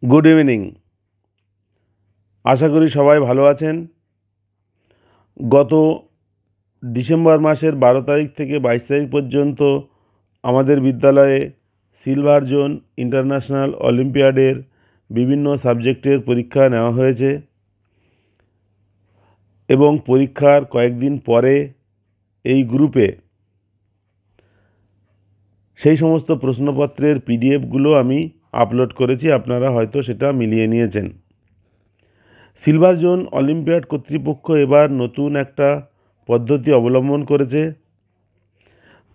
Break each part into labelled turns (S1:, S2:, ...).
S1: Good evening. আশা করি সবাই ভালো আছেন। গত ডিসেম্বর মাসের 12 তারিখ থেকে 22 তারিখ পর্যন্ত আমাদের বিদ্যালয়ে সিলভার জোন ইন্টারন্যাশনাল অলিম্পিয়াডের বিভিন্ন সাবজেক্টের পরীক্ষা নেওয়া হয়েছে এবং পরীক্ষার কয়েকদিন পরে এই গ্রুপে সেই সমস্ত প্রশ্নপত্রের পিডিএফগুলো আমি আপলোড করেছি। আপনারা হয়তো সেটা মিলিয়ে নিয়েছেন। সিলভার জোন অলিম্পিয়াড কর্তৃপক্ষ এবার নতুন একটা পদ্ধতি অবলম্বন করেছে।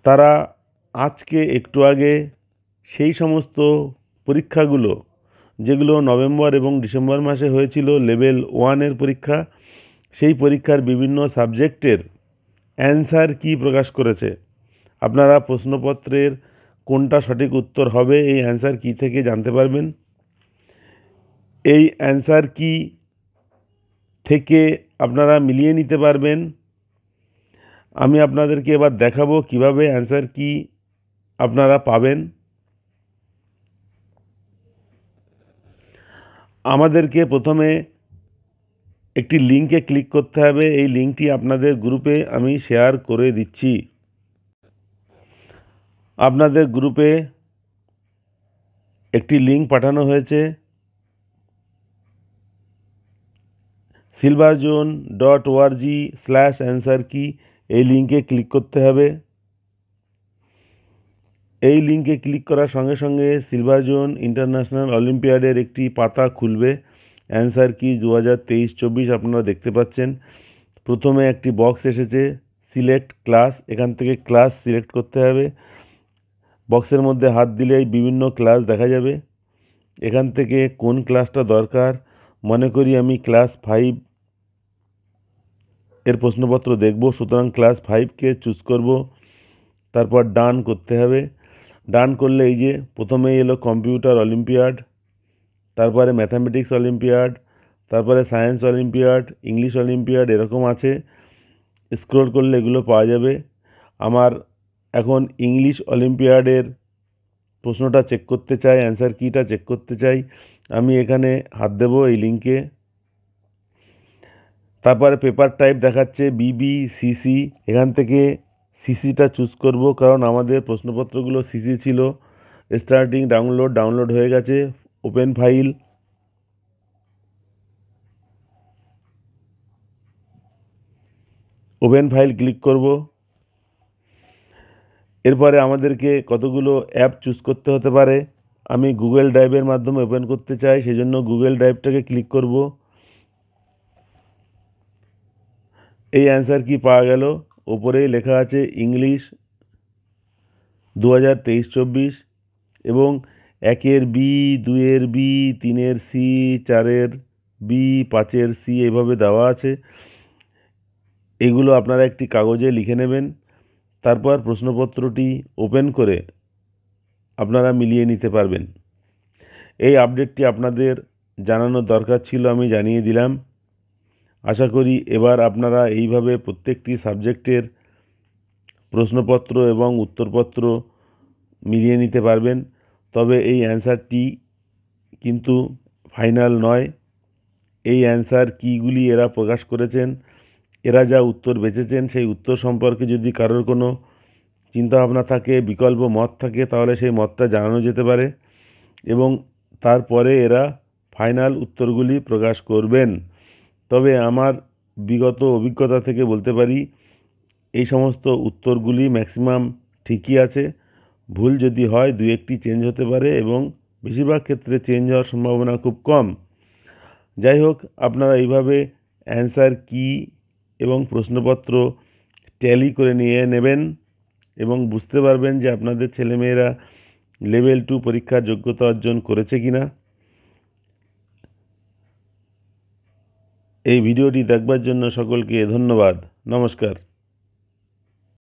S1: তারা আজকে একটু আগে সেই সমস্ত পরীক্ষাগুলো যেগুলো নভেম্বর এবং ডিসেম্বর মাসে হয়েছিল লেভেল 1-এর পরীক্ষা, সেই পরীক্ষার বিভিন্ন সাবজেক্টের অ্যান্সার কি প্রকাশ করেছে। আপনারা প্রশ্নপত্রের কোনটা সঠিক উত্তর হবে এই অ্যান্সার কি থেকে জানতে পারবেন। এই অ্যান্সার কি থেকে আপনারা মিলিয়ে নিতে পারবেন। আমি আপনাদেরকে এবার দেখাবো কিভাবে অ্যান্সার কি আপনারা পাবেন। আমাদেরকে প্রথমে একটি লিঙ্কে ক্লিক করতে হবে। এই লিঙ্কটি আপনাদের গ্রুপে আমি শেয়ার করে দিচ্ছি। আপনাদের গ্রুপে একটি লিঙ্ক পাঠানো হয়েছে। silverzone.org/answer key এই লিঙ্কে ক্লিক করতে হবে। এই লিঙ্কে ক্লিক করার সঙ্গে সঙ্গে সিলভার জোন ইন্টারন্যাশনাল অলিম্পিয়াডের একটি পাতা খুলবে। অ্যান্সার কি 2023-24 আপনারা দেখতে পাচ্ছেন। প্রথমে একটি বক্স এসেছে সিলেক্ট ক্লাস। এখান থেকে ক্লাস সিলেক্ট করতে হবে। বক্সের মধ্যে হাত দিলেই বিভিন্ন ক্লাস দেখা যাবে। এখান থেকে কোন ক্লাসটা দরকার, মনে করি আমি ক্লাস 5 এর প্রশ্নপত্র দেখব, সুতরাং ক্লাস 5কে চুজ করব। তারপর ডান করতে হবে। ডান করলে এই যে প্রথমেই এলো কম্পিউটার অলিম্পিয়াড, তারপরে ম্যাথামেটিক্স অলিম্পিয়াড, তারপরে সায়েন্স অলিম্পিয়াড, ইংলিশ অলিম্পিয়াড, এরকম আছে। স্ক্রল করলে এগুলো পাওয়া যাবে। আমার এখন ইংলিশ অলিম্পিয়াডের প্রশ্নটা চেক করতে চাই, অ্যান্সার কিটা চেক করতে চাই। আমি এখানে হাত দেব এই লিঙ্কে। তারপরে পেপার টাইপ দেখাচ্ছে বিবি সিসি। এখান থেকে সিসিটা চুজ করব, কারণ আমাদের প্রশ্নপত্রগুলো সিসি ছিল। স্টার্টিং ডাউনলোড হয়ে গেছে। Open file. Open file click করব। এরপরে আমাদেরকে কতগুলো অ্যাপ চুজ করতে হতে পারে। আমি গুগল ড্রাইভের মাধ্যমে ওপেন করতে চাই, সেজন্য গুগল ড্রাইভটাকে ক্লিক করব। এই অ্যান্সার কি পাওয়া গেল। ওপরেই লেখা আছে ইংলিশ 2023-24 এবং 1-এর বি, 2-এর বি, 3-এর সি, 4-এর বি, 5-এর সি এইভাবে দেওয়া আছে। এগুলো আপনারা একটি কাগজে লিখে নেবেন। তারপর প্রশ্নপত্রটি ওপেন করে আপনারা মিলিয়ে নিতে পারবেন। এই আপডেটটি আপনাদের জানানোর দরকার ছিল, আমি জানিয়ে দিলাম। আশা করি এবার আপনারা এইভাবে প্রত্যেকটি সাবজেক্টের প্রশ্নপত্র এবং উত্তরপত্র মিলিয়ে নিতে পারবেন। তবে এই অ্যান্সারটি কিন্তু ফাইনাল নয়। এই অ্যান্সার কিগুলি এরা প্রকাশ করেছেন, এরা যা উত্তর বেছেছেন সেই উত্তর সম্পর্কে যদি কারোর কোনো চিন্তাভাবনা থাকে, বিকল্প মত থাকে, তাহলে সেই মতটা জানানো যেতে পারে এবং তারপরে এরা ফাইনাল উত্তরগুলি প্রকাশ করবেন। তবে আমার বিগত অভিজ্ঞতা থেকে বলতে পারি এই সমস্ত উত্তরগুলি ম্যাক্সিমাম ঠিকই আছে। ভুল যদি হয় 2-1টি চেঞ্জ হতে পারে এবং বেশিরভাগ ক্ষেত্রে চেঞ্জ হওয়ার সম্ভাবনা খুব কম। যাই হোক, আপনারা এইভাবে অ্যান্সার কি এবং প্রশ্নপত্র ট্যালি করে নিয়ে নেবেন এবং বুঝতে পারবেন যে আপনাদের ছেলেমেয়েরা লেভেল 2 পরীক্ষার যোগ্যতা অর্জন করেছে কিনা। এই ভিডিওটি দেখবার জন্য সকলকে ধন্যবাদ। নমস্কার।